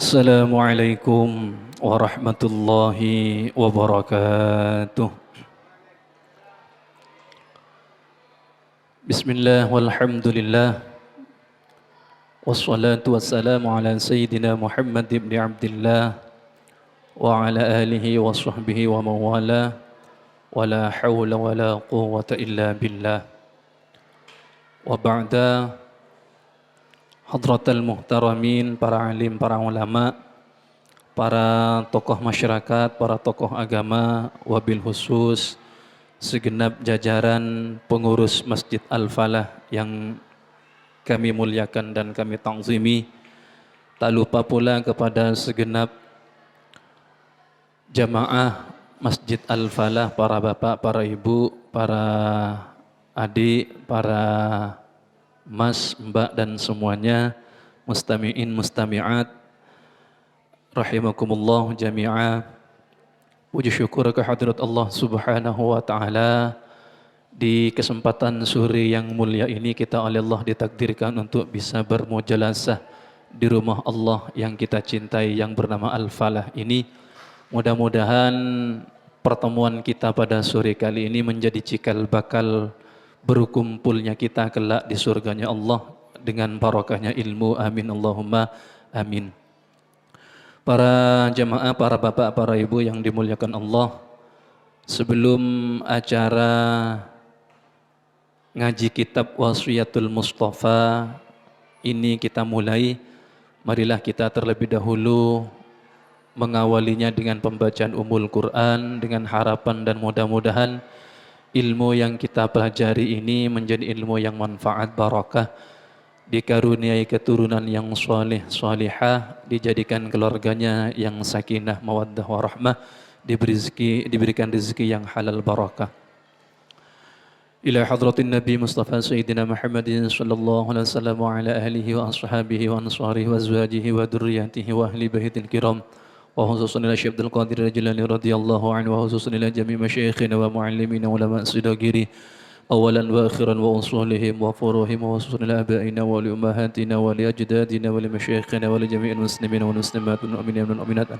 Assalamualaikum warahmatullahi wabarakatuh. Bismillah walhamdulillah. Wassalatu wassalamu ala sayyidina Muhammad ibn Abdillah wa ala alihi wa sahbihi wa mawala wa la hawla wa la quwwata illa billah. Wa ba'da, hadratal muhtaramin, para alim, para ulama, para tokoh masyarakat, para tokoh agama, wabil khusus segenap jajaran pengurus Masjid Al-Falah yang kami muliakan dan kami ta'zimi. Tak lupa pula kepada segenap jamaah Masjid Al-Falah, para bapak, para ibu, para adik, para mas, mbak dan semuanya, mustami'in, mustami'at, rahimakumullah jami'a. Puji syukur kehadirat Allah subhanahu wa ta'ala. Di kesempatan sore yang mulia ini kita oleh Allah ditakdirkan untuk bisa bermujalasah di rumah Allah yang kita cintai yang bernama Al-Falah ini. Mudah-mudahan pertemuan kita pada sore kali ini menjadi cikal bakal berkumpulnya kita kelak di surganya Allah dengan barokahnya ilmu. Amin Allahumma amin. Para jamaah, para bapak, para ibu yang dimuliakan Allah, sebelum acara ngaji kitab Wasiyatul Mustafa ini kita mulai, marilah kita terlebih dahulu mengawalinya dengan pembacaan Ummul Quran dengan harapan dan mudah-mudahan ilmu yang kita pelajari ini menjadi ilmu yang manfaat, barakah, dikaruniai keturunan yang saleh, salihah, dijadikan keluarganya yang sakinah, mawaddah, warahmah, diberikan rezeki yang halal, barakah. Ila hadratin Nabi Mustafa Sayyidina Muhammadin sallallahu alaihi wasallam wa ala alihi wa ashabihi wa ansarihi wa azwajihi wa durriyatihi wa ahli baitil kiram. وخصوصا إلى الشيخ عبد القادر الجيلاني رضي الله عنه وخصوصا إلى جميع مشايخنا ومعلمينا وعلماء صداقيره أولا وآخرا وأصولهم وفروهم وخصوصا إلى آبائنا ولأمهاتنا ولأجدادنا ولمشايخنا ولجميع المسلمين والمسلمات والمؤمنين والمؤمنات.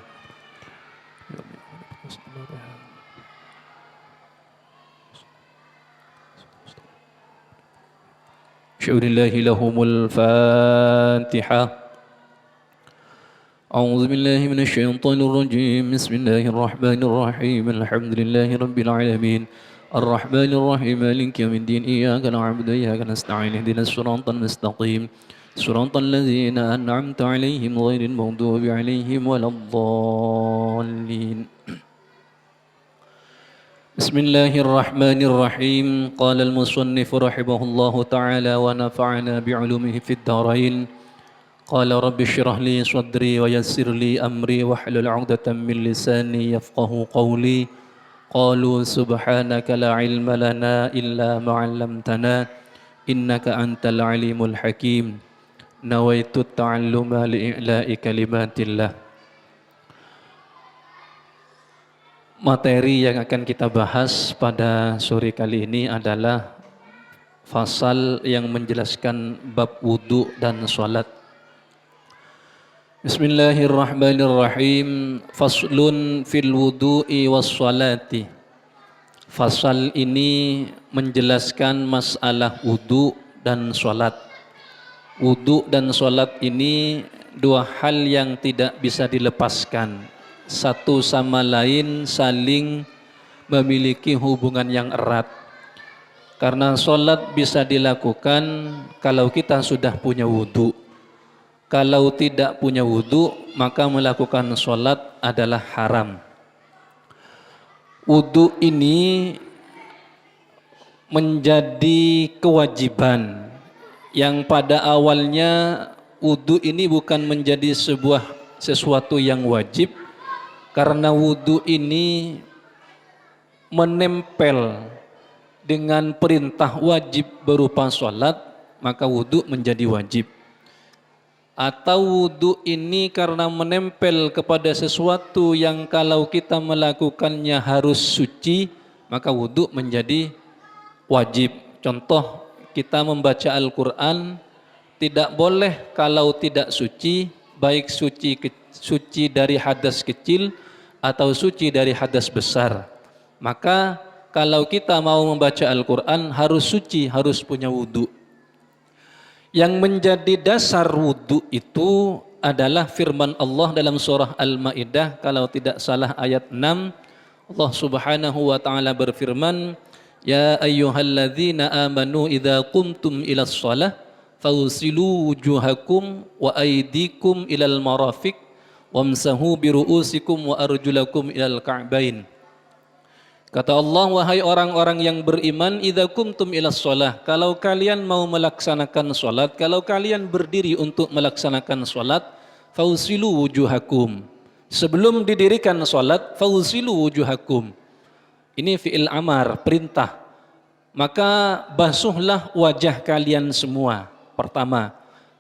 شكر الله لهم الفاتحة. أعوذ بالله من الشيطان الرجيم. بسم الله الرحمن الرحيم. الحمد لله رب العالمين الرحمن الرحيم مالك يوم الدين إياك نعبد وإياك نستعين اهدنا الصراط المستقيم صراط الذين أنعمت عليهم غير المغضوب عليهم ولا الضالين. بسم الله الرحمن الرحيم. قال المصنف رحمه الله تعالى ونفعنا بعلومه في الدارين. قال رب اشرح لي صدري ويسر لي أمري واحلل عقدة من لساني يفقه قولي. قالوا سبحانك لا علم لنا إلا ما علمتنا إنك أنت العليم الحكيم. نويت التعلم لإعلاء كلمات الله. Materi yang akan kita bahas pada sore kali ini adalah fasal yang menjelaskan bab wudu dan salat. Bismillahirrahmanirrahim. Faslun fil wudu'i was salati. Fasal ini menjelaskan masalah wudu dan salat. Wudu dan salat ini dua hal yang tidak bisa dilepaskan. Satu sama lain saling memiliki hubungan yang erat. Karena salat bisa dilakukan kalau kita sudah punya wudu. Kalau tidak punya wudu, maka melakukan sholat adalah haram. Wudu ini menjadi kewajiban yang pada awalnya wudu ini bukan menjadi sesuatu yang wajib, karena wudu ini menempel dengan perintah wajib berupa sholat, maka wudu menjadi wajib. Atau wudu ini karena menempel kepada sesuatu yang kalau kita melakukannya harus suci, maka wudu menjadi wajib. Contoh, kita membaca Al-Quran tidak boleh kalau tidak suci baik suci dari hadas kecil atau suci dari hadas besar. Maka kalau kita mau membaca Al-Quran harus suci, harus punya wudu. Yang menjadi dasar wudu itu adalah firman Allah dalam surah Al-Maidah, kalau tidak salah ayat 6. Allah Subhanahu wa taala berfirman, "Ya ayyuhalladzina amanu idza qumtum ilas shalah fawsilu wujuhakum wa aydikum ilal marafiq wamsahu biru'usikum wa arjulakum ilal ka'bain." Kata Allah, wahai orang-orang yang beriman, idza qumtum ilas shalah, kalau kalian mau melaksanakan salat, kalau kalian berdiri untuk melaksanakan salat, fawsilu wujuhakum. Sebelum didirikan salat, fawsilu wujuhakum. Ini fi'il amar, perintah. Maka basuhlah wajah kalian semua. Pertama,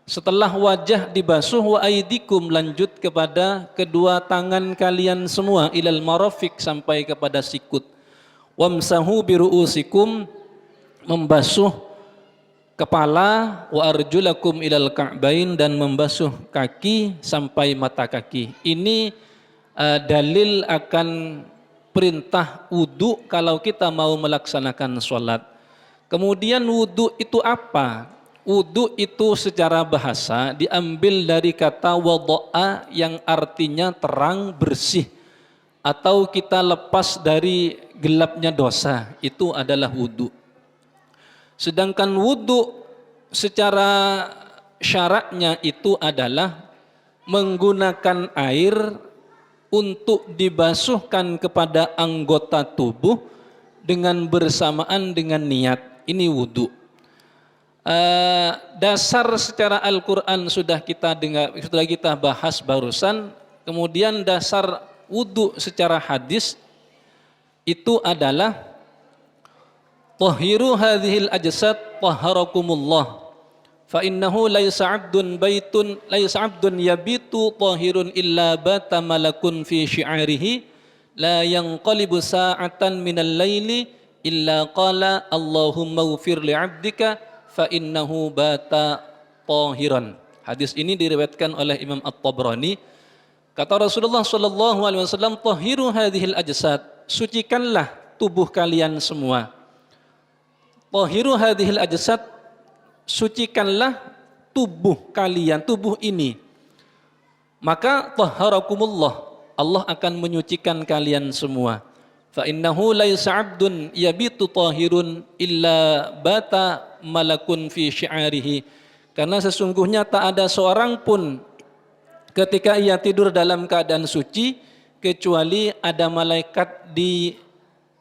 setelah wajah dibasuh, wa aidikum, lanjut kepada kedua tangan kalian semua, ilal marafiq, sampai kepada sikut. Wamsahu biru'usikum, membasuh kepala, wa arjulakum ilal ka'bain, dan membasuh kaki sampai mata kaki. Ini dalil akan perintah wudu kalau kita mau melaksanakan sholat. Kemudian wudu itu apa? Wudu itu secara bahasa diambil dari kata wado'a yang artinya terang, bersih, atau kita lepas dari gelapnya dosa, itu adalah wudu. Sedangkan wudu secara syaratnya itu adalah menggunakan air untuk dibasuhkan kepada anggota tubuh dengan bersamaan dengan niat. Ini wudu. Dasar secara Al-Quran sudah kita bahas barusan. Kemudian dasar wudu secara hadis itu adalah tahiru hadhil ajsad tahharakumullah fa innahu laisa 'abdun yabitu tahirun illa bata malakun fi syi'arihi la yanqalibu sa'atan minal laili illa qala Allahumma ighfir li 'abdika fa innahu bata tahiran. Hadis ini diriwayatkan oleh Imam At-Tabrani. Kata Rasulullah sallallahu alaihi wasallam, tahiru hadhil ajsad, sucikanlah tubuh kalian semua. Tahiru hadhil ajsad, sucikanlah tubuh kalian, tubuh ini. Maka tahharakumullah, Allah akan menyucikan kalian semua. Fa innahu laisa 'abdun yabitu tahirun illa bata malakun fi syi'arihi. Karena sesungguhnya tak ada seorang pun ketika ia tidur dalam keadaan suci kecuali ada malaikat di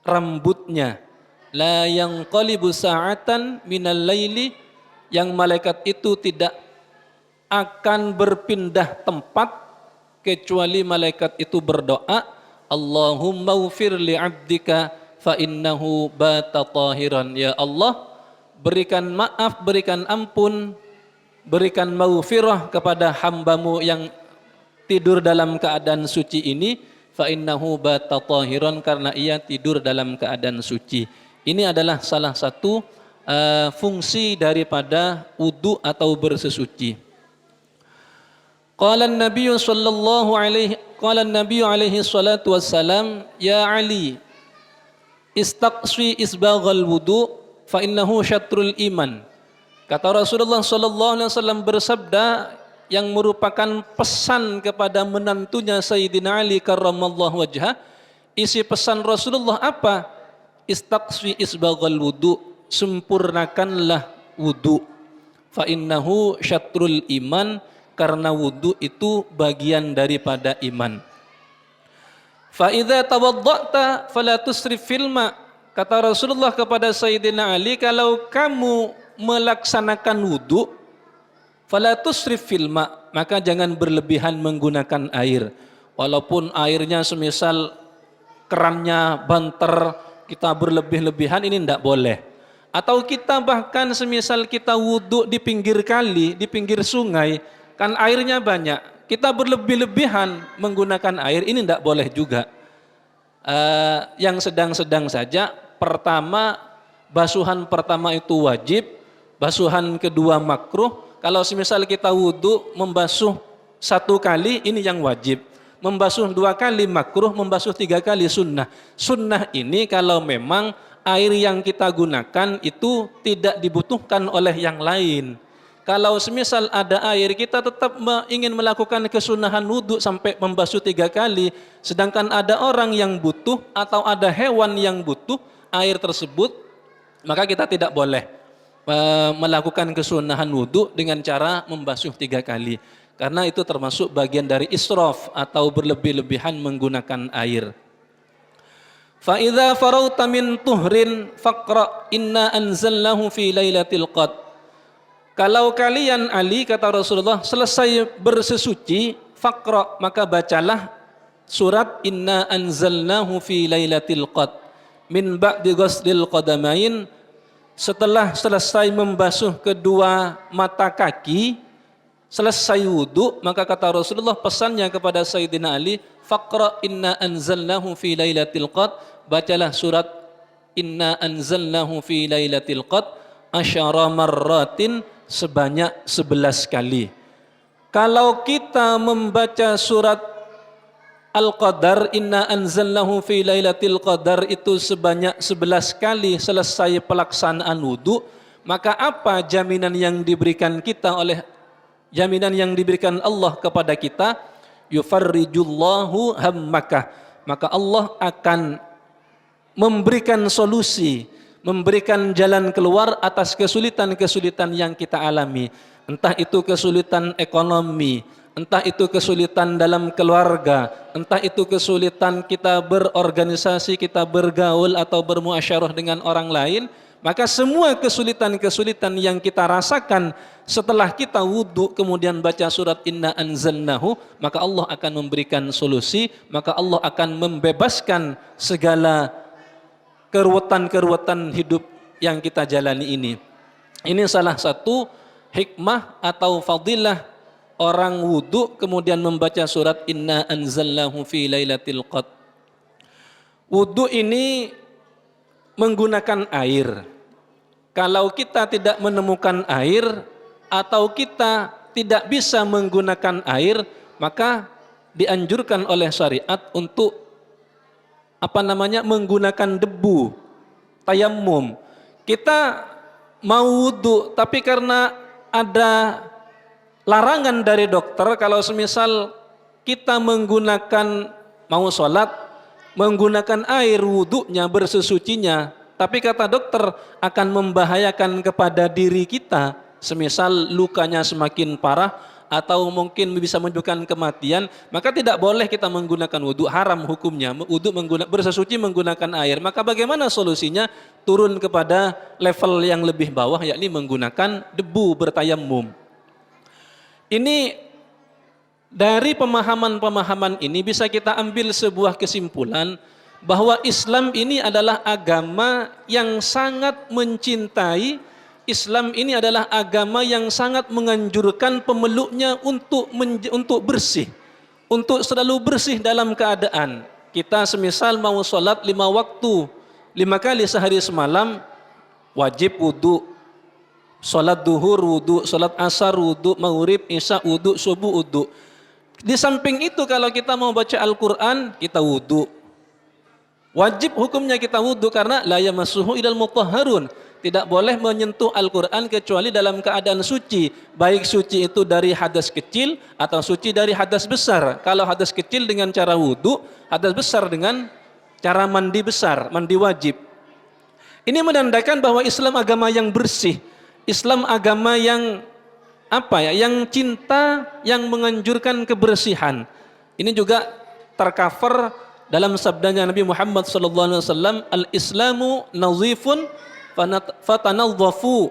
rambutnya. La yanqalibu sa'atan minal laili, yang malaikat itu tidak akan berpindah tempat kecuali malaikat itu berdoa, Allahumma ighfir li 'abdika fa innahu bata tahiran. Ya Allah, berikan maaf, berikan ampun, berikan maghfirah kepada hambamu yang tidur dalam keadaan suci ini, fa innahu bata tahiran, karena ia tidur dalam keadaan suci. Ini adalah salah satu fungsi daripada wudu atau bersesuci. Qala an-nabiy alaihi salatu wassalam, ya Ali, istaqsi isbaghal wudu fa innahu syatrul iman. Kata Rasulullah sallallahu alaihi wasallam bersabda, yang merupakan pesan kepada menantunya Sayyidina Ali karramallahu wajhah. Isi pesan Rasulullah apa? Istaqsi isbaghal wudu, sempurnakanlah wudu. Fa innahu syatrul iman, karena wudu itu bagian daripada iman. Fa idza tawadda'ta fala tusrif fil ma. Kata Rasulullah kepada Sayyidina Ali, kalau kamu melaksanakan wudu, fala tusrif fil ma, maka jangan berlebihan menggunakan air. Walaupun airnya semisal kerannya banter, kita berlebih-lebihan, ini tidak boleh. Atau kita bahkan semisal kita wudu di pinggir kali, di pinggir sungai, kan airnya banyak, kita berlebih-lebihan menggunakan air, ini tidak boleh juga. Yang sedang-sedang saja. Pertama, basuhan pertama itu wajib, basuhan kedua makruh. Kalau semisal kita wudu membasuh 1 kali ini yang wajib, membasuh 2 kali makruh, membasuh 3 kali sunnah. Sunnah ini kalau memang air yang kita gunakan itu tidak dibutuhkan oleh yang lain. Kalau semisal ada air, kita tetap ingin melakukan kesunahan wudhu sampai membasuh 3 kali, sedangkan ada orang yang butuh atau ada hewan yang butuh air tersebut, maka kita tidak boleh melakukan kesunahan wudhu dengan cara membasuh 3 kali. Karena itu termasuk bagian dari israf atau berlebih-lebihan menggunakan air. Fa idza farauta min tuhrin faqra inna anzalnahu fi lailatul qadr. Kalau kalian Ali, kata Rasulullah, selesai bersesuci, faqra, maka bacalah surat inna anzalnahu fi lailatul qadr min ba'di ghuslil qadamain. Setelah selesai membasuh kedua mata kaki, selesai wudu, maka kata Rasulullah pesannya kepada Sayyidina Ali, faqra inna anzalnahu fi lailatul qadr, bacalah surat inna anzalnahu fi lailatul qadr asyara marratin, sebanyak 11 kali. Kalau kita membaca surat Al-Qadar, inna anzalnahu fi lailatul qadar, itu sebanyak 11 kali selesai pelaksanaan wudu, maka apa jaminan yang diberikan Allah kepada kita? Yufarrijullahu hammaka, maka Allah akan memberikan solusi, memberikan jalan keluar atas kesulitan-kesulitan yang kita alami. Entah itu kesulitan ekonomi, entah itu kesulitan dalam keluarga, entah itu kesulitan kita berorganisasi, kita bergaul atau bermuasyarah dengan orang lain. Maka semua kesulitan-kesulitan yang kita rasakan setelah kita wudhu kemudian baca surat inna anzalnahu, maka Allah akan memberikan solusi, maka Allah akan membebaskan segala keruwetan-keruwetan hidup yang kita jalani ini. Ini salah satu hikmah atau fadilah orang wudu kemudian membaca surat inna anzalnahu fi lailatul qadr. Wudu ini menggunakan air. Kalau kita tidak menemukan air atau kita tidak bisa menggunakan air, maka dianjurkan oleh syariat untuk menggunakan debu, tayammum. Kita mau wudu tapi karena ada larangan dari dokter, kalau semisal kita menggunakan mau sholat menggunakan air wudunya, bersesucinya, tapi kata dokter akan membahayakan kepada diri kita, semisal lukanya semakin parah atau mungkin bisa menunjukkan kematian, maka tidak boleh kita menggunakan wudu, haram hukumnya. Wudu bersesuci menggunakan air. Maka bagaimana solusinya? Turun kepada level yang lebih bawah, yakni menggunakan debu, bertayammum. Ini dari pemahaman-pemahaman ini bisa kita ambil sebuah kesimpulan bahwa Islam ini adalah agama yang sangat mencintai. Islam ini adalah agama yang sangat menganjurkan pemeluknya untuk bersih, untuk selalu bersih dalam keadaan. Kita semisal mau sholat 5 waktu, 5 kali sehari semalam, wajib wudu. Sholat duhur wudu, sholat asar wudu, maghrib, isya wudu, subuh wudu. Di samping itu kalau kita mau baca Al-Quran, kita wudu. Wajib hukumnya kita wudu karena la yamassuhu ilal mutahharun. Tidak boleh menyentuh Al-Quran kecuali dalam keadaan suci. Baik suci itu dari hadas kecil atau suci dari hadas besar. Kalau hadas kecil dengan cara wudu, hadas besar dengan cara mandi besar, mandi wajib. Ini menandakan bahwa Islam agama yang bersih. Islam agama yang yang cinta, yang menganjurkan kebersihan. Ini juga tercover dalam sabdanya Nabi Muhammad SAW, al-Islamu nazifun fatanadhafu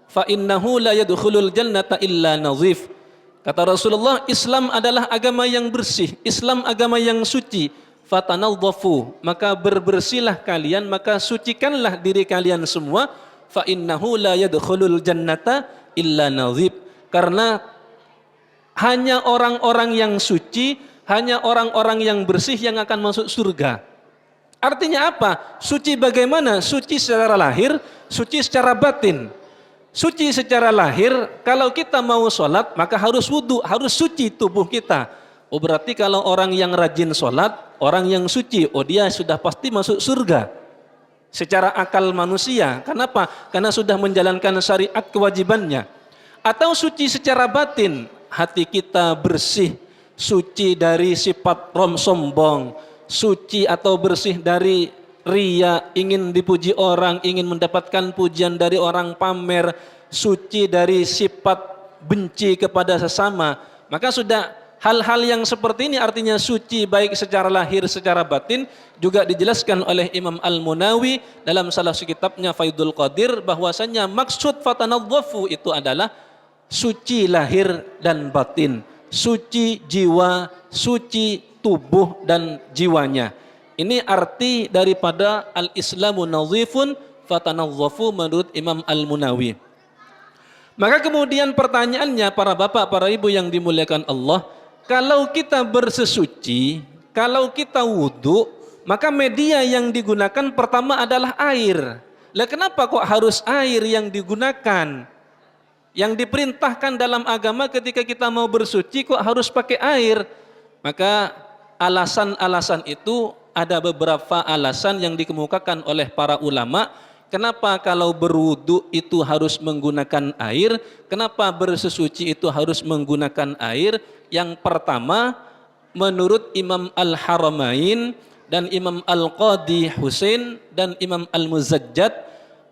fa innahu la yadkhulul jannata illa nazif. Kata Rasulullah, Islam adalah agama yang bersih, Islam agama yang suci. Fatanadhafu, maka berbersihlah kalian, maka sucikanlah diri kalian semua. Fa innahu la yadkhulul jannata illa nazif. Karena hanya orang-orang yang suci, hanya orang-orang yang bersih yang akan masuk surga. Artinya apa? Suci bagaimana? Suci secara lahir, suci secara batin. Suci secara lahir, kalau kita mau sholat maka harus wudhu, harus suci tubuh kita. Oh berarti kalau orang yang rajin sholat, orang yang suci, oh dia sudah pasti masuk surga. Secara akal manusia, kenapa? Karena sudah menjalankan syariat kewajibannya. Atau suci secara batin, hati kita bersih, suci dari sifat sombong, suci atau bersih dari riya, ingin dipuji orang, ingin mendapatkan pujian dari orang, pamer, suci dari sifat benci kepada sesama. Maka sudah hal-hal yang seperti ini artinya suci baik secara lahir, secara batin, juga dijelaskan oleh Imam Al-Munawi dalam salah satu kitabnya Faidul Qadir, bahwasanya maksud fatanadzafu itu adalah suci lahir dan batin, suci jiwa, suci tubuh dan jiwanya. Ini arti daripada al-Islamu nazifun fatanadzafu menurut Imam Al-Munawi. Maka kemudian pertanyaannya para bapak, para ibu yang dimuliakan Allah, kalau kita bersesuci, kalau kita wudhu, maka media yang digunakan pertama adalah air. Lah kenapa kok harus air yang digunakan? Yang diperintahkan dalam agama ketika kita mau bersuci kok harus pakai air? Maka alasan-alasan itu ada beberapa alasan yang dikemukakan oleh para ulama. Kenapa kalau berwudu itu harus menggunakan air? Kenapa bersesuci itu harus menggunakan air? Yang pertama, menurut Imam Al-Haramain dan Imam Al-Qadi Husain dan Imam Al-Muzajjad,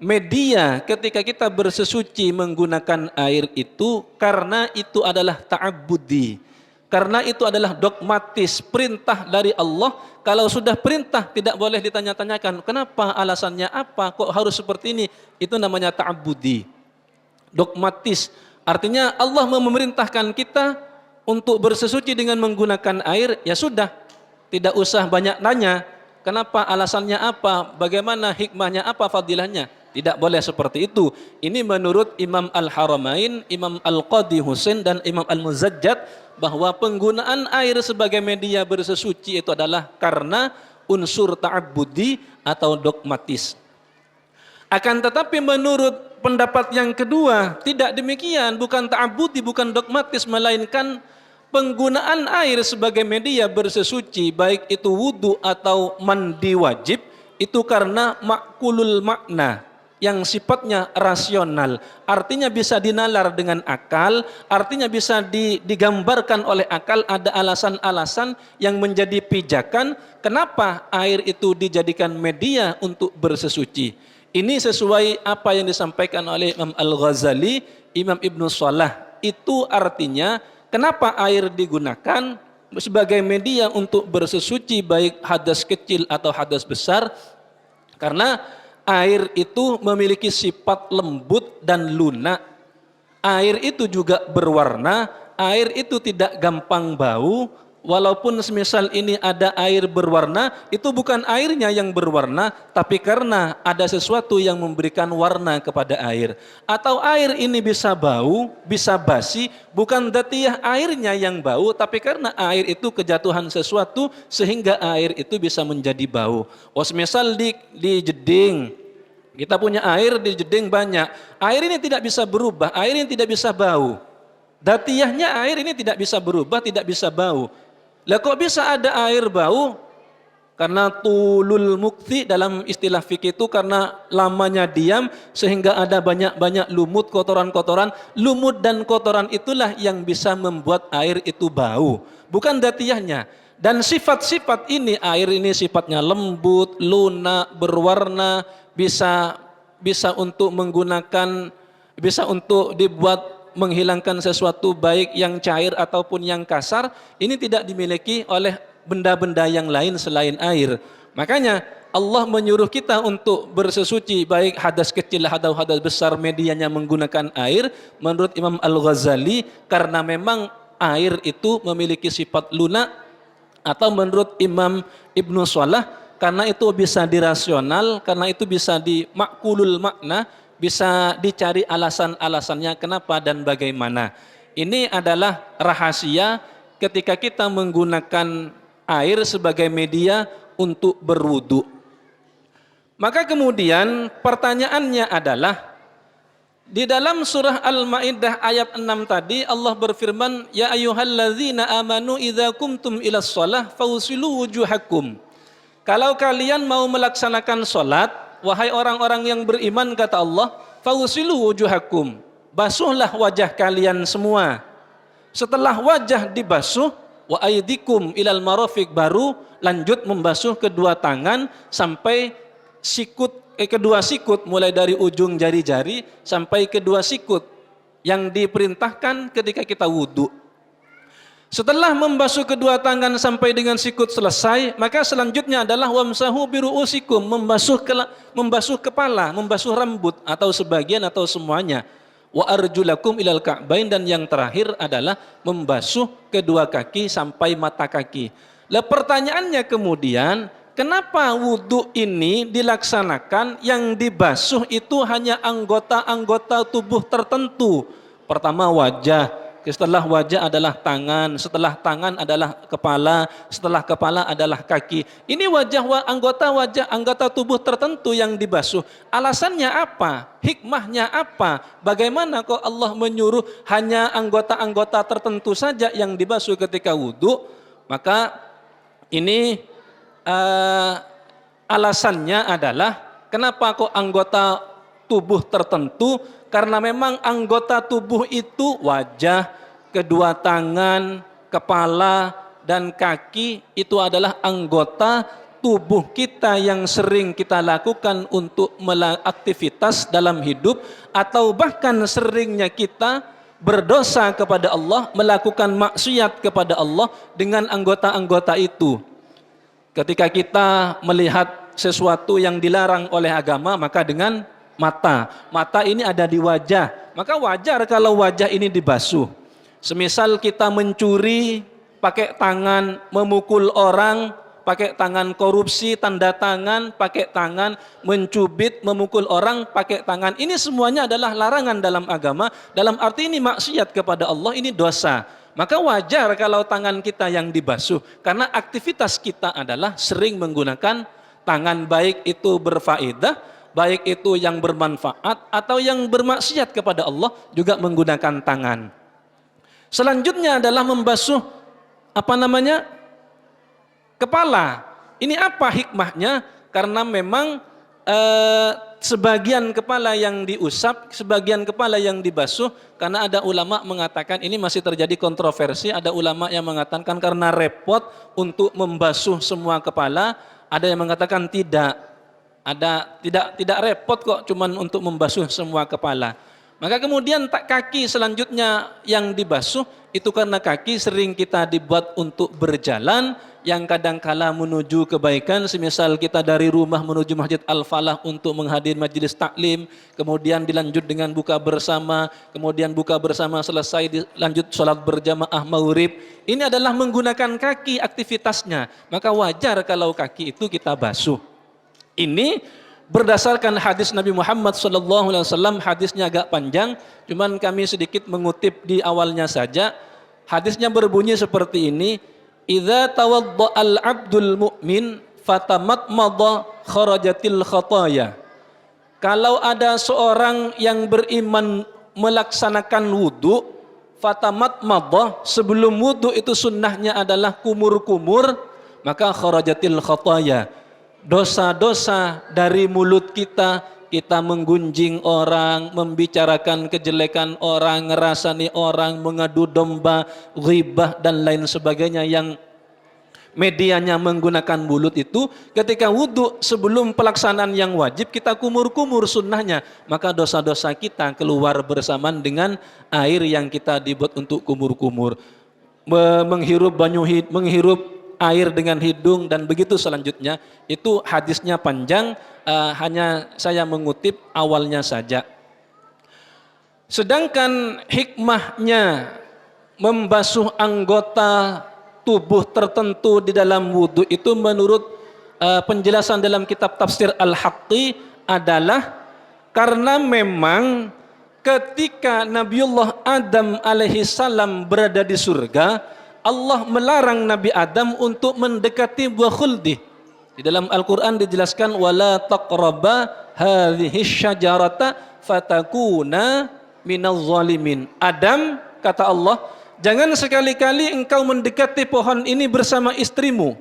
media ketika kita bersesuci menggunakan air itu karena itu adalah ta'abbudi. Karena itu adalah dogmatis, perintah dari Allah. Kalau sudah perintah tidak boleh ditanya-tanyakan, kenapa, alasannya apa, kok harus seperti ini. Itu namanya ta'abbudi, dogmatis. Artinya Allah memerintahkan kita untuk bersesuci dengan menggunakan air, ya sudah, tidak usah banyak nanya, kenapa, alasannya apa, bagaimana, hikmahnya apa, fadilahnya. Tidak boleh seperti itu. Ini menurut Imam Al-Haramain, Imam Al-Qadi Husain dan Imam Al-Muzajjad, bahwa penggunaan air sebagai media bersesuci itu adalah karena unsur ta'abbudi atau dogmatis. Akan tetapi menurut pendapat yang kedua, tidak demikian, bukan ta'abbudi, bukan dogmatis, melainkan penggunaan air sebagai media bersesuci, baik itu wudu atau mandi wajib, itu karena makulul makna, yang sifatnya rasional, artinya bisa dinalar dengan akal, artinya bisa digambarkan oleh akal. Ada alasan-alasan yang menjadi pijakan kenapa air itu dijadikan media untuk bersesuci. Ini sesuai apa yang disampaikan oleh Imam Al-Ghazali, Imam Ibnu Shalah. Itu artinya kenapa air digunakan sebagai media untuk bersesuci baik hadas kecil atau hadas besar, karena air itu memiliki sifat lembut dan lunak. Air itu juga berwarna, air itu tidak gampang bau. Walaupun semisal ini ada air berwarna, itu bukan airnya yang berwarna, tapi karena ada sesuatu yang memberikan warna kepada air. Atau air ini bisa bau, bisa basi, bukan dzatiyah airnya yang bau, tapi karena air itu kejatuhan sesuatu sehingga air itu bisa menjadi bau. Semisal di jeding, kita punya air di jeding banyak, air ini tidak bisa berubah, air ini tidak bisa bau. Dzatiyahnya air ini tidak bisa berubah, tidak bisa bau. Lah kok bisa ada air bau? Karena tulul mukti dalam istilah fikih itu karena lamanya diam sehingga ada banyak-banyak lumut, kotoran-kotoran. Lumut dan kotoran itulah yang bisa membuat air itu bau, bukan dzatiyahnya. Dan sifat-sifat ini, air ini sifatnya lembut, lunak, berwarna, bisa untuk menggunakan, bisa untuk dibuat menghilangkan sesuatu baik yang cair ataupun yang kasar. Ini tidak dimiliki oleh benda-benda yang lain selain air. Makanya Allah menyuruh kita untuk bersesuci baik hadas kecil atau hadas besar, medianya menggunakan air. Menurut Imam Al-Ghazali karena memang air itu memiliki sifat lunak, atau menurut Imam Ibnu Shalah karena itu bisa dirasional, karena itu bisa dimakulul makna, bisa dicari alasan-alasannya kenapa dan bagaimana. Ini adalah rahasia ketika kita menggunakan air sebagai media untuk berwudu. Maka kemudian pertanyaannya adalah, Di dalam surah Al-Maidah ayat 6 tadi Allah berfirman, ya ayyuhalladzina amanu idza kumtum ilas shalah fawsilu wujuhakum. Kalau kalian mau melaksanakan salat, wahai orang-orang yang beriman, kata Allah, fawsilu wujuhakum, basuhlah wajah kalian semua. Setelah wajah dibasuh, wa aydikum ilal marafiq, baru lanjut membasuh kedua tangan sampai kedua sikut, mulai dari ujung jari-jari sampai kedua sikut yang diperintahkan ketika kita wudhu. Setelah membasuh kedua tangan sampai dengan sikut selesai, maka selanjutnya adalah wamsahu biru'usikum, membasuh kepala, membasuh rambut atau sebagian atau semuanya. Wa arjulakum ilal ka'bain, dan yang terakhir adalah membasuh kedua kaki sampai mata kaki. Lah pertanyaannya kemudian, kenapa wudhu ini dilaksanakan yang dibasuh itu hanya anggota-anggota tubuh tertentu? Pertama wajah, setelah wajah adalah tangan, setelah tangan adalah kepala, setelah kepala adalah kaki. Ini anggota tubuh tertentu yang dibasuh. Alasannya apa? Hikmahnya apa? Bagaimana kok Allah menyuruh hanya anggota-anggota tertentu saja yang dibasuh ketika wudhu? Maka ini alasannya adalah kenapa kok anggota tubuh tertentu? Karena memang anggota tubuh itu wajah, kedua tangan, kepala, dan kaki itu adalah anggota tubuh kita yang sering kita lakukan untuk aktivitas dalam hidup, atau bahkan seringnya kita berdosa kepada Allah, melakukan maksiat kepada Allah dengan anggota-anggota itu. Ketika kita melihat sesuatu yang dilarang oleh agama, maka dengan mata ini ada di wajah, maka wajar kalau wajah ini dibasuh. Semisal kita mencuri pakai tangan, memukul orang pakai tangan, korupsi tanda tangan pakai tangan, mencubit, memukul orang pakai tangan, ini semuanya adalah larangan dalam agama. Dalam arti ini maksiat kepada Allah, ini dosa. Maka wajar kalau tangan kita yang dibasuh, karena aktivitas kita adalah sering menggunakan tangan, baik itu berfaedah, baik itu yang bermanfaat, atau yang bermaksiat kepada Allah juga menggunakan tangan. Selanjutnya adalah membasuh kepala. Ini apa hikmahnya? Karena memang sebagian kepala yang diusap, sebagian kepala yang dibasuh. Karena ada ulama mengatakan, ini masih terjadi kontroversi, ada ulama yang mengatakan karena repot untuk membasuh semua kepala, ada yang mengatakan tidak repot kok, cuman untuk membasuh semua kepala. Maka kemudian kaki selanjutnya yang dibasuh itu karena kaki sering kita dibuat untuk berjalan, yang kadangkala menuju kebaikan. Semisal kita dari rumah menuju Masjid Al-Falah untuk menghadiri majelis taklim, kemudian dilanjut dengan buka bersama, kemudian buka bersama selesai dilanjut sholat berjamaah maghrib. Ini adalah menggunakan kaki aktivitasnya, maka wajar kalau kaki itu kita basuh. Ini berdasarkan hadis Nabi Muhammad SAW, hadisnya agak panjang, cuman kami sedikit mengutip di awalnya saja. Hadisnya berbunyi seperti ini, idza tawadda'al 'abdul mu'min fatamatmadha kharajatil khataya. Kalau ada seorang yang beriman melaksanakan wudu, fatamatmadha, sebelum wudu itu sunnahnya adalah kumur-kumur, maka kharajatil khataya, dosa-dosa dari mulut kita menggunjing orang, membicarakan kejelekan orang, ngerasani orang, mengadu domba, ghibah dan lain sebagainya yang medianya menggunakan mulut itu. Ketika wudhu sebelum pelaksanaan yang wajib kita kumur-kumur sunnahnya, maka dosa-dosa kita keluar bersamaan dengan air yang kita dibuat untuk kumur-kumur. Menghirup air dengan hidung dan begitu selanjutnya. Itu hadisnya panjang, hanya saya mengutip awalnya saja. Sedangkan hikmahnya membasuh anggota tubuh tertentu di dalam wudhu itu menurut penjelasan dalam kitab tafsir Al-Haqqi adalah karena memang ketika Nabiullah Adam alaihissalam berada di surga, Allah melarang Nabi Adam untuk mendekati buah khuldi. Di dalam Al-Quran dijelaskan wala taqraba hadhihi syajarata fatakuna minaz zalimin. Adam, kata Allah, jangan sekali-kali engkau mendekati pohon ini bersama istrimu.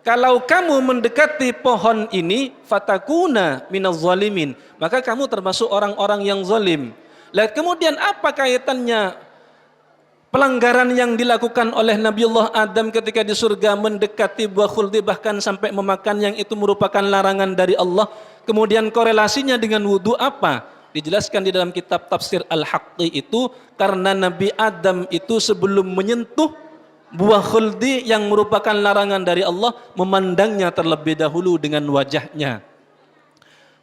Kalau kamu mendekati pohon ini fatakuna minaz zalimin, maka kamu termasuk orang-orang yang zalim. Lihat kemudian apa kaitannya pelanggaran yang dilakukan oleh Nabiullah Adam ketika di surga mendekati buah khuldi bahkan sampai memakan yang itu merupakan larangan dari Allah. Kemudian korelasinya dengan wudu apa? Dijelaskan di dalam kitab tafsir Al-Haqqi itu karena Nabi Adam itu sebelum menyentuh buah khuldi yang merupakan larangan dari Allah memandangnya terlebih dahulu dengan wajahnya.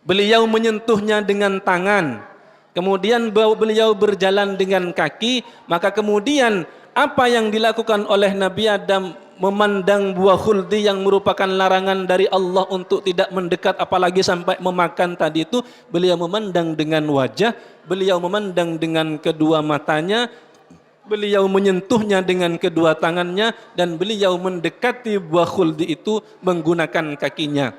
Beliau menyentuhnya dengan tangan. Kemudian beliau berjalan dengan kaki, maka kemudian apa yang dilakukan oleh Nabi Adam memandang buah khuldi yang merupakan larangan dari Allah untuk tidak mendekat apalagi sampai memakan tadi itu, beliau memandang dengan wajah, beliau memandang dengan kedua matanya, beliau menyentuhnya dengan kedua tangannya, dan beliau mendekati buah khuldi itu menggunakan kakinya.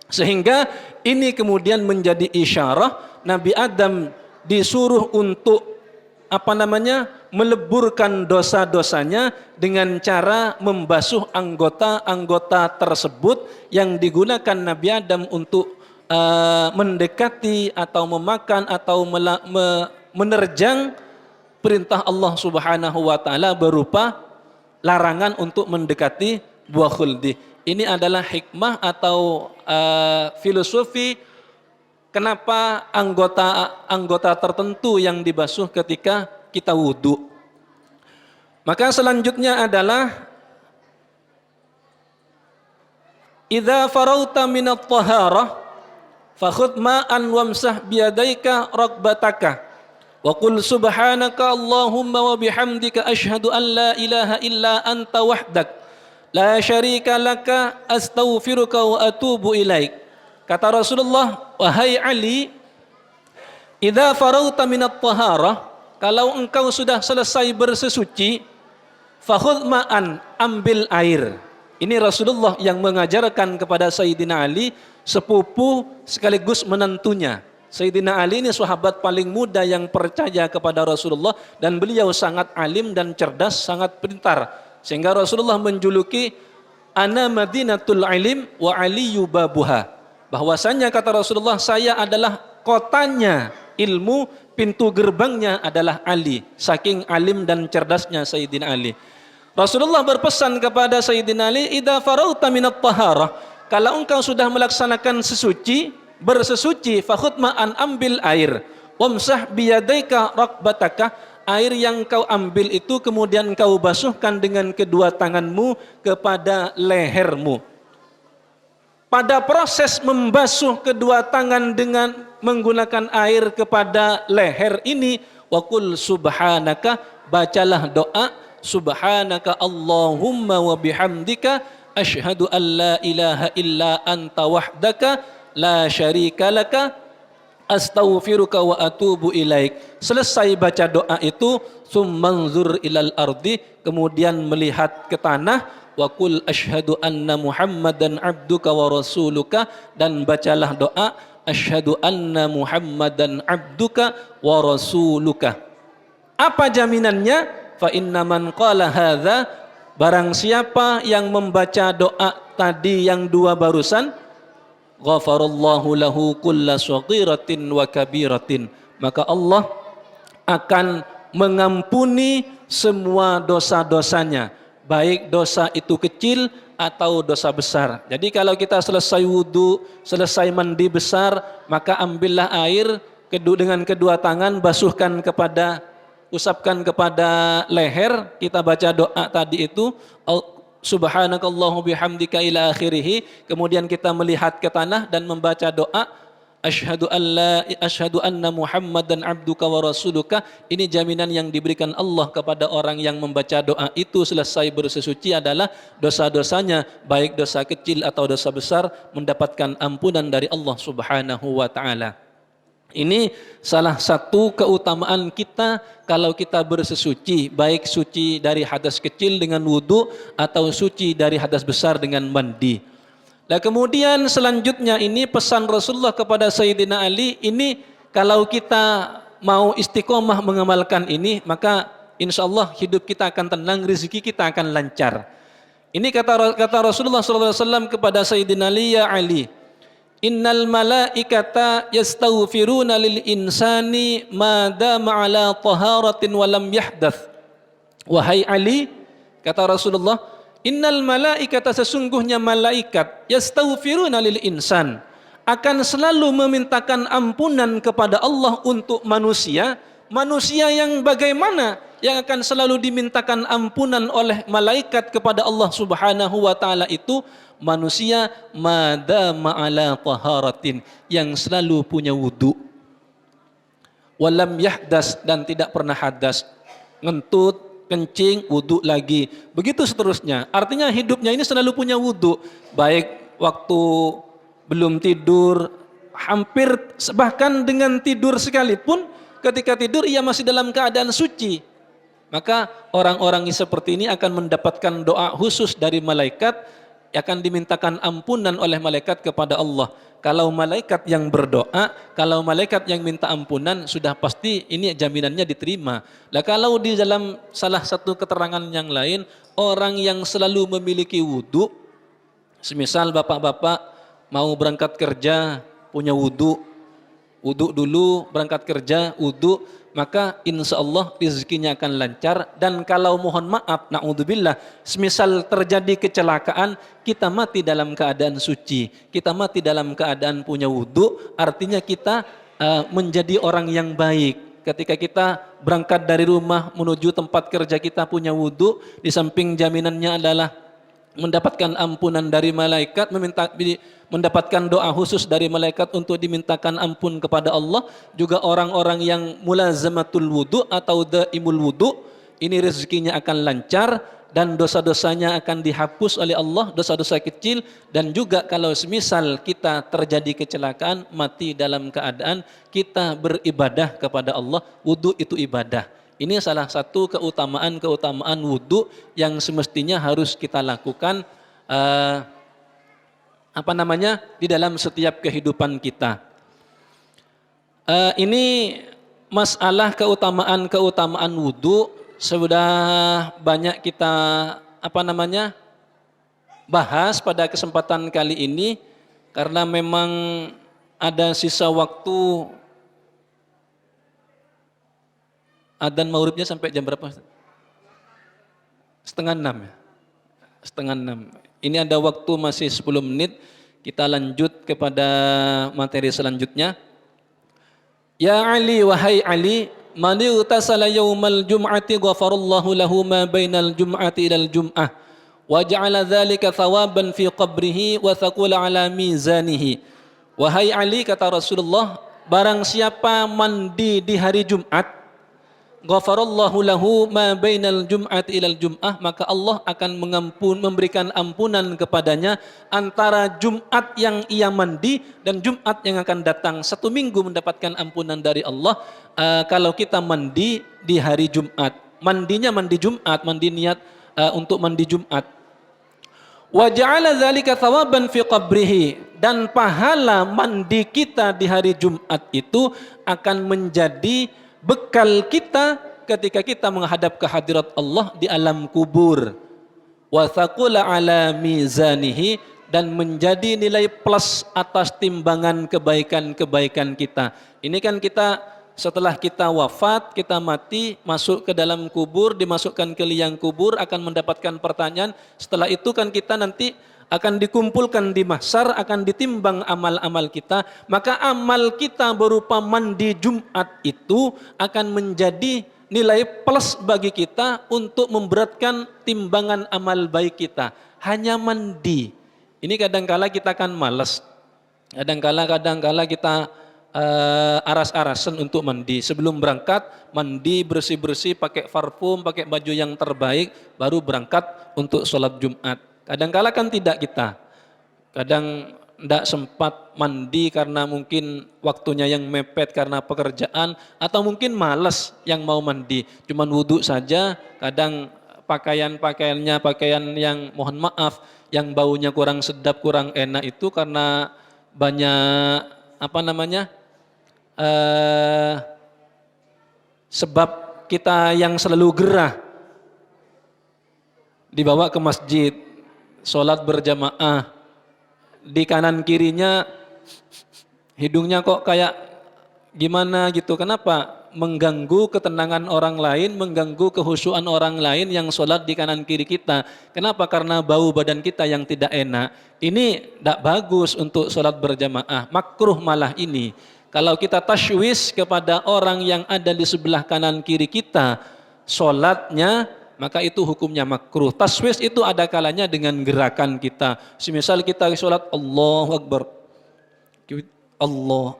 Sehingga ini kemudian menjadi isyarah Nabi Adam disuruh untuk meleburkan dosa-dosanya dengan cara membasuh anggota-anggota tersebut yang digunakan Nabi Adam untuk mendekati atau memakan atau menerjang perintah Allah Subhanahu wa taala berupa larangan untuk mendekati buah khuldi. Ini adalah hikmah atau filosofi kenapa anggota tertentu yang dibasuh ketika kita wudu. Maka selanjutnya adalah idza farauta minat taharah fakhudh ma'an wamsah biyadaika rakbataka wa qul subhanaka Allahumma wa bihamdika asyhadu an la ilaha illa anta wahdak la syarika laka astaghfiruka wa atubu ilaik. Kata Rasulullah, wahai Ali, idza farauta minat taharah, kalau engkau sudah selesai bersesuci, fakhudh ma'an, ambil air. Ini Rasulullah yang mengajarkan kepada Sayyidina Ali, sepupu sekaligus menantunya. Sayyidina Ali ini sahabat paling muda yang percaya kepada Rasulullah, dan beliau sangat alim dan cerdas, sangat pintar. Sehingga Rasulullah menjuluki ana madinatul ilim wa aliyu babuha. Bahwasanya kata Rasulullah, saya adalah kotanya ilmu, pintu gerbangnya adalah Ali. Saking alim dan cerdasnya Sayyidina Ali. Rasulullah berpesan kepada Sayyidina Ali, idza farauta minat taharah, kalau engkau sudah melaksanakan bersesuci, fakhudh ma'an, ambil air, wamsah biyadaika rakbataka, air yang kau ambil itu kemudian kau basuhkan dengan kedua tanganmu kepada lehermu. Pada proses membasuh kedua tangan dengan menggunakan air kepada leher ini, wa qul subhanaka, bacalah doa subhanaka Allahumma wa bihamdika asyhadu an la ilaha illa anta wahdaka la syarika laka astaghfiruka wa atubu ilaik. Selesai baca doa itu, summanzur ilal ardi, kemudian melihat ke tanah, wa qul asyhadu anna Muhammadan abduka wa rasuluka, dan bacalah doa asyhadu anna Muhammadan abduka wa rasuluka. Apa jaminannya? Fa inna man qala hadza, barang siapa yang membaca doa tadi yang dua barusan, ghafarallahu lahu kulla shaghiratin wa kabiratin, maka Allah akan mengampuni semua dosa-dosanya, baik dosa itu kecil atau dosa besar. Jadi kalau kita selesai wudu, selesai mandi besar, maka ambillah air dengan kedua tangan, usapkan kepada leher, kita baca doa tadi itu, subhanakallahu bihamdika ila akhirih, kemudian kita melihat ke tanah dan membaca doa asyhadu anna Muhammadan abduka wa rasuluka. Ini jaminan yang diberikan Allah kepada orang yang membaca doa itu selesai bersesuci adalah dosa-dosanya, baik dosa kecil atau dosa besar, mendapatkan ampunan dari Allah Subhanahu wa taala. Ini salah satu keutamaan kita kalau kita bersesuci, baik suci dari hadas kecil dengan wudu atau suci dari hadas besar dengan mandi. Nah kemudian selanjutnya ini pesan Rasulullah kepada Sayyidina Ali ini, kalau kita mau istiqomah mengamalkan ini, maka insya Allah hidup kita akan tenang, rezeki kita akan lancar. Ini kata Rasulullah SAW kepada Sayyidina Ali, ya Ali, innal malaikata yastaghfiruna lil insani ma dama ala taharatin wa lam yahdath. Wahai Ali, kata Rasulullah, innal malaikata, sesungguhnya malaikat, yastaghfiruna lil insan, akan selalu memintakan ampunan kepada Allah untuk manusia. Manusia yang bagaimana? Yang akan selalu dimintakan ampunan oleh malaikat kepada Allah Subhanahu wa taala itu manusia madama ala taharatin, yang selalu punya wudu, walam yahdas, dan tidak pernah hadas, ngentut, kencing, wudu lagi, begitu seterusnya. Artinya hidupnya ini selalu punya wudu, baik waktu belum tidur, hampir bahkan dengan tidur sekalipun, ketika tidur ia masih dalam keadaan suci. Maka orang-orang seperti ini akan mendapatkan doa khusus dari malaikat, akan dimintakan ampunan oleh malaikat kepada Allah. Kalau malaikat yang berdoa, kalau malaikat yang minta ampunan, sudah pasti ini jaminannya diterima. Lah kalau di dalam salah satu keterangan yang lain, orang yang selalu memiliki wudu, semisal bapak-bapak mau berangkat kerja punya wudu, wudu dulu berangkat kerja, wudu, maka insya Allah rezekinya akan lancar. Dan kalau mohon maaf, na'udzubillah, semisal terjadi kecelakaan, kita mati dalam keadaan suci, kita mati dalam keadaan punya wudu, artinya kita menjadi orang yang baik. Ketika kita berangkat dari rumah menuju tempat kerja, kita punya wudu, di samping jaminannya adalah mendapatkan ampunan dari malaikat, mendapatkan doa khusus dari malaikat untuk dimintakan ampun kepada Allah. Juga orang-orang yang mulazamatul wudu atau daimul wudu, ini rezekinya akan lancar dan dosa-dosanya akan dihapus oleh Allah, dosa-dosa kecil. Dan juga kalau semisal kita terjadi kecelakaan, mati dalam keadaan kita beribadah kepada Allah, wudu itu ibadah. Ini salah satu keutamaan wudu yang semestinya harus kita lakukan di dalam setiap kehidupan kita. Ini masalah keutamaan wudu sudah banyak kita bahas pada kesempatan kali ini, karena memang ada sisa waktu. Adzan maghribnya sampai jam berapa? 5:30 ya? 5:30. Ini ada waktu masih 10 menit. Kita lanjut kepada materi selanjutnya. Ya Ali, wahai Ali, man ightasala yaumal jum'ati ghafarallahu lahu ma bainal jum'ati ilal jum'ah wa ja'ala dzalika thawaban fi qabrihi wa thaqula ala mizanihi. Wahai Ali, kata Rasulullah, barang siapa mandi di hari Jumat, ghafarallahu lahu ma bainal jum'ati ilal jum'ah, maka Allah akan memberikan ampunan kepadanya antara Jumat yang ia mandi dan Jumat yang akan datang. 1 minggu mendapatkan ampunan dari Allah kalau kita mandi di hari Jumat. Mandinya mandi Jumat, mandi niat untuk mandi Jumat. Wa ja'ala dzalika thawaban fi qabrihi, dan pahala mandi kita di hari Jumat itu akan menjadi bekal kita ketika kita menghadap ke hadirat Allah di alam kubur. Wa thaqula ala mizanihi, dan menjadi nilai plus atas timbangan kebaikan-kebaikan kita. Ini kan kita setelah kita wafat, kita mati, masuk ke dalam kubur, dimasukkan ke liang kubur, akan mendapatkan pertanyaan. Setelah itu kan kita nanti akan dikumpulkan di mahsyar, akan ditimbang amal-amal kita. Maka amal kita berupa mandi Jumat itu akan menjadi nilai plus bagi kita untuk memberatkan timbangan amal baik kita. Hanya mandi. Ini kadangkala kita kan malas. Kadangkala kita aras-arasan untuk mandi. Sebelum berangkat, mandi bersih-bersih, pakai parfum, pakai baju yang terbaik, baru berangkat untuk sholat Jumat. Kadang-kala kan tidak kita, kadang tidak sempat mandi karena mungkin waktunya yang mepet karena pekerjaan, atau mungkin malas yang mau mandi, cuman wudhu saja. Kadang pakaian-pakaiannya pakaian yang mohon maaf yang baunya kurang sedap, kurang enak itu karena banyak apa namanya sebab kita yang selalu gerah dibawa ke masjid, sholat berjamaah, di kanan kirinya hidungnya kok kayak gimana gitu. Kenapa? Mengganggu ketenangan orang lain, mengganggu kehusuan orang lain yang sholat di kanan kiri kita. Kenapa? Karena bau badan kita yang tidak enak. Ini tidak bagus untuk sholat berjamaah, makruh malah ini. Kalau kita tashwis kepada orang yang ada di sebelah kanan kiri kita sholatnya, maka itu hukumnya makruh. Tashwis itu ada kalanya dengan gerakan kita. Semisal kita sholat Allahu Akbar,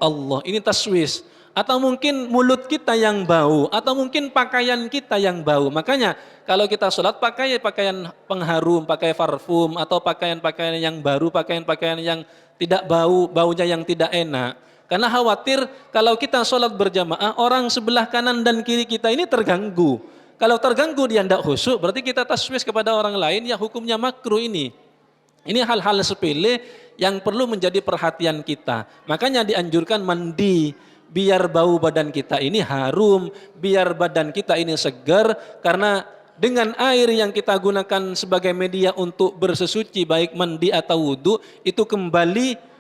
Allah, ini taswis. Atau mungkin mulut kita yang bau, atau mungkin pakaian kita yang bau. Makanya kalau kita sholat pakai pakaian pengharum, pakai parfum, atau pakaian-pakaian yang baru, pakaian-pakaian yang tidak bau, baunya yang tidak enak. Karena khawatir kalau kita sholat berjamaah, orang sebelah kanan dan kiri kita ini terganggu. Kalau terganggu dia tidak khusyuk, berarti kita taswis kepada orang lain, ya hukumnya makruh ini. Ini hal-hal sepele yang perlu menjadi perhatian kita. Makanya dianjurkan mandi, biar bau badan kita ini harum, biar badan kita ini segar, karena dengan air yang kita gunakan sebagai media untuk bersesuci, baik mandi atau wudhu, itu kembali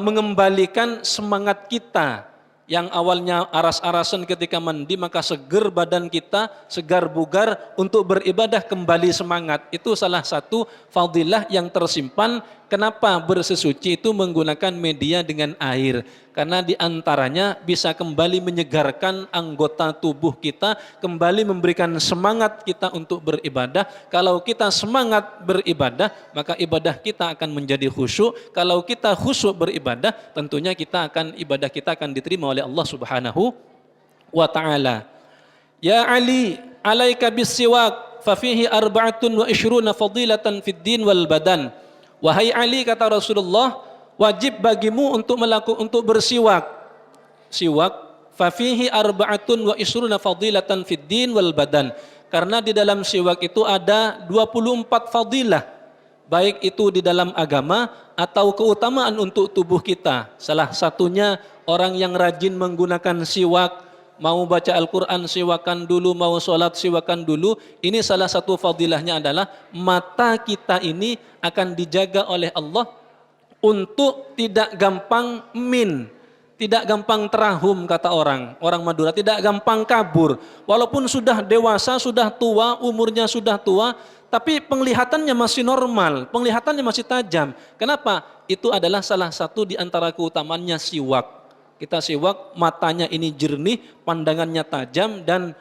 mengembalikan semangat kita. Yang awalnya aras-arasan ketika mandi, maka segar badan kita, segar bugar untuk beribadah kembali semangat. Itu salah satu fadilah yang tersimpan. Kenapa bersesuci itu menggunakan media dengan air? Karena diantaranya bisa kembali menyegarkan anggota tubuh kita, kembali memberikan semangat kita untuk beribadah. Kalau kita semangat beribadah, maka ibadah kita akan menjadi khusyuk. Kalau kita khusyuk beribadah, tentunya ibadah kita akan diterima oleh Allah Subhanahu wa ta'ala. Ya Ali, alaika bis-siwak, fa fihi arba'atun wa ishruna fadilatan fid din wal badan. Wahai Ali, kata Rasulullah, wajib bagimu untuk bersiwak. Siwak, fa fihi arba'atun wa ishruna fadilatan fid din wal badan. Karena di dalam siwak itu ada 24 fadilah, baik itu di dalam agama atau keutamaan untuk tubuh kita. Salah satunya orang yang rajin menggunakan siwak, mau baca Al-Quran siwakan dulu, mau sholat siwakan dulu. Ini salah satu fadilahnya adalah mata kita ini akan dijaga oleh Allah untuk tidak gampang tidak gampang terahum, kata orang Madura, tidak gampang kabur. Walaupun sudah dewasa, sudah tua, umurnya sudah tua, tapi penglihatannya masih normal, penglihatannya masih tajam. Kenapa? Itu adalah salah satu di antara keutamaannya siwak. Kita siwak, matanya ini jernih, pandangannya tajam, dan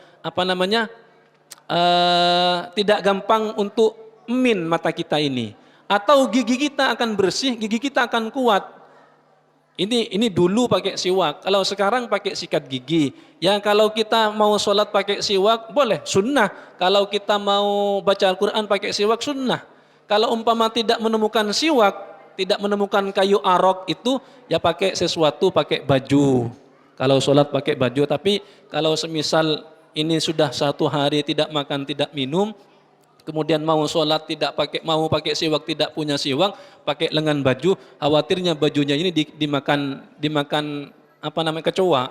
tidak gampang untuk mata kita ini. Atau gigi kita akan bersih, gigi kita akan kuat. Ini dulu pakai siwak. Kalau sekarang pakai sikat gigi. Ya kalau kita mau sholat pakai siwak boleh, sunnah. Kalau kita mau baca Al-Quran pakai siwak, sunnah. Kalau umpama tidak menemukan siwak, tidak menemukan kayu arok itu, ya pakai sesuatu, pakai baju. Kalau sholat pakai baju. Tapi kalau semisal ini sudah 1 hari tidak makan, tidak minum, kemudian mau sholat mau pakai siwak, tidak punya siwak, pakai lengan baju, khawatirnya bajunya ini dimakan kecoa.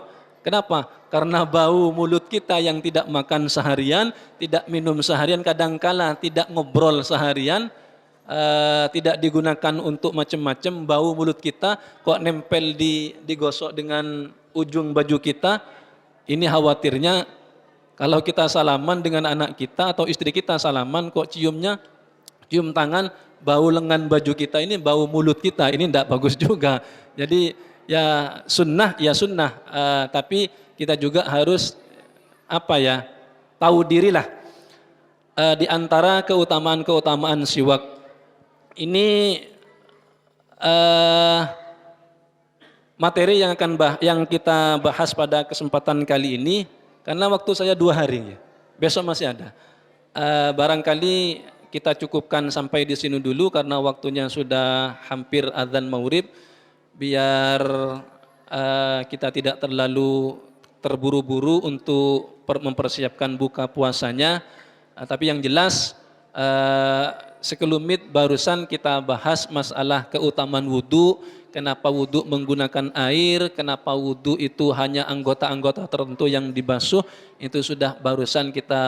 Kenapa? Karena bau mulut kita yang tidak makan seharian, tidak minum seharian, kadangkala tidak ngobrol seharian, tidak digunakan untuk macam-macam, bau mulut kita kok nempel digosok dengan ujung baju kita. Ini khawatirnya kalau kita salaman dengan anak kita atau istri kita salaman, kok cium tangan, bau lengan baju kita ini, bau mulut kita, ini tidak bagus juga. Jadi ya sunnah, tapi kita juga harus tahu dirilah. Di antara keutamaan siwak ini materi yang kita bahas pada kesempatan kali ini. Karena waktu saya 2 hari, besok masih ada. Barangkali kita cukupkan sampai di sini dulu karena waktunya sudah hampir adzan maghrib, biar kita tidak terlalu terburu-buru untuk mempersiapkan buka puasanya. Tapi yang jelas sekelumit barusan kita bahas masalah keutamaan wudu, kenapa wudu menggunakan air, kenapa wudu itu hanya anggota-anggota tertentu yang dibasuh, itu sudah barusan kita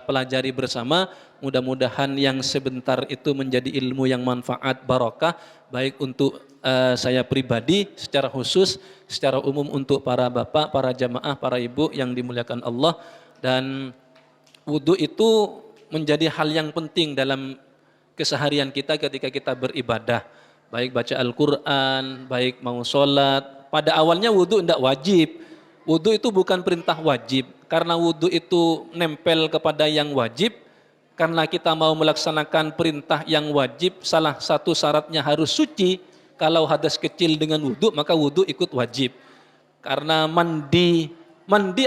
pelajari bersama. Mudah-mudahan yang sebentar itu menjadi ilmu yang manfaat barokah, baik untuk saya pribadi secara khusus, secara umum untuk para bapak, para jamaah, para ibu yang dimuliakan Allah. Dan wudu itu menjadi hal yang penting dalam keseharian kita ketika kita beribadah. Baik baca Al-Quran, baik mau sholat. Pada awalnya wudu tidak wajib. Wudu itu bukan perintah wajib. Karena wudu itu nempel kepada yang wajib. Karena kita mau melaksanakan perintah yang wajib, salah satu syaratnya harus suci. Kalau hadas kecil dengan wudu, maka wudu ikut wajib. Karena mandi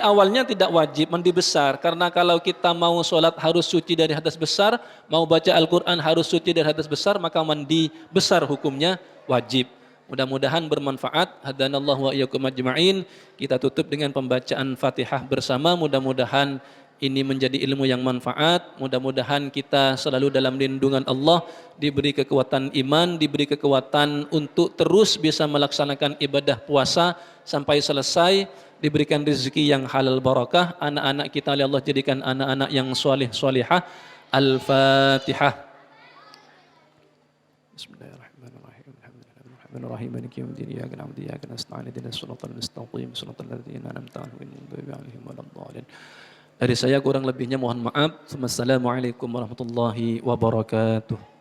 awalnya tidak wajib, mandi besar. Karena kalau kita mau sholat harus suci dari hadas besar, mau baca Al-Quran harus suci dari hadas besar, maka mandi besar hukumnya wajib. Mudah-mudahan bermanfaat. Hadanallahu wa iyyakum ajma'in. Kita tutup dengan pembacaan Fatihah bersama. Mudah-mudahan ini menjadi ilmu yang manfaat. Mudah-mudahan kita selalu dalam lindungan Allah, diberi kekuatan iman, diberi kekuatan untuk terus bisa melaksanakan ibadah puasa sampai selesai, diberikan rezeki yang halal barakah, anak-anak kita oleh Allah jadikan anak-anak yang soleh solehah. Al-Fatihah. Bismillahirrahmanirrahim. Alhamdulillahirrahmanirrahim. Maliki yaumiddin. Iyyaka na'budu wa iyyaka nasta'in. Ihdinas siratal mustaqim. Shiratal ladzina an'amta 'alaihim ghairil maghdubi 'alaihim waladdallin. Dari saya kurang lebihnya mohon maaf. Wassalamualaikum warahmatullahi wabarakatuh.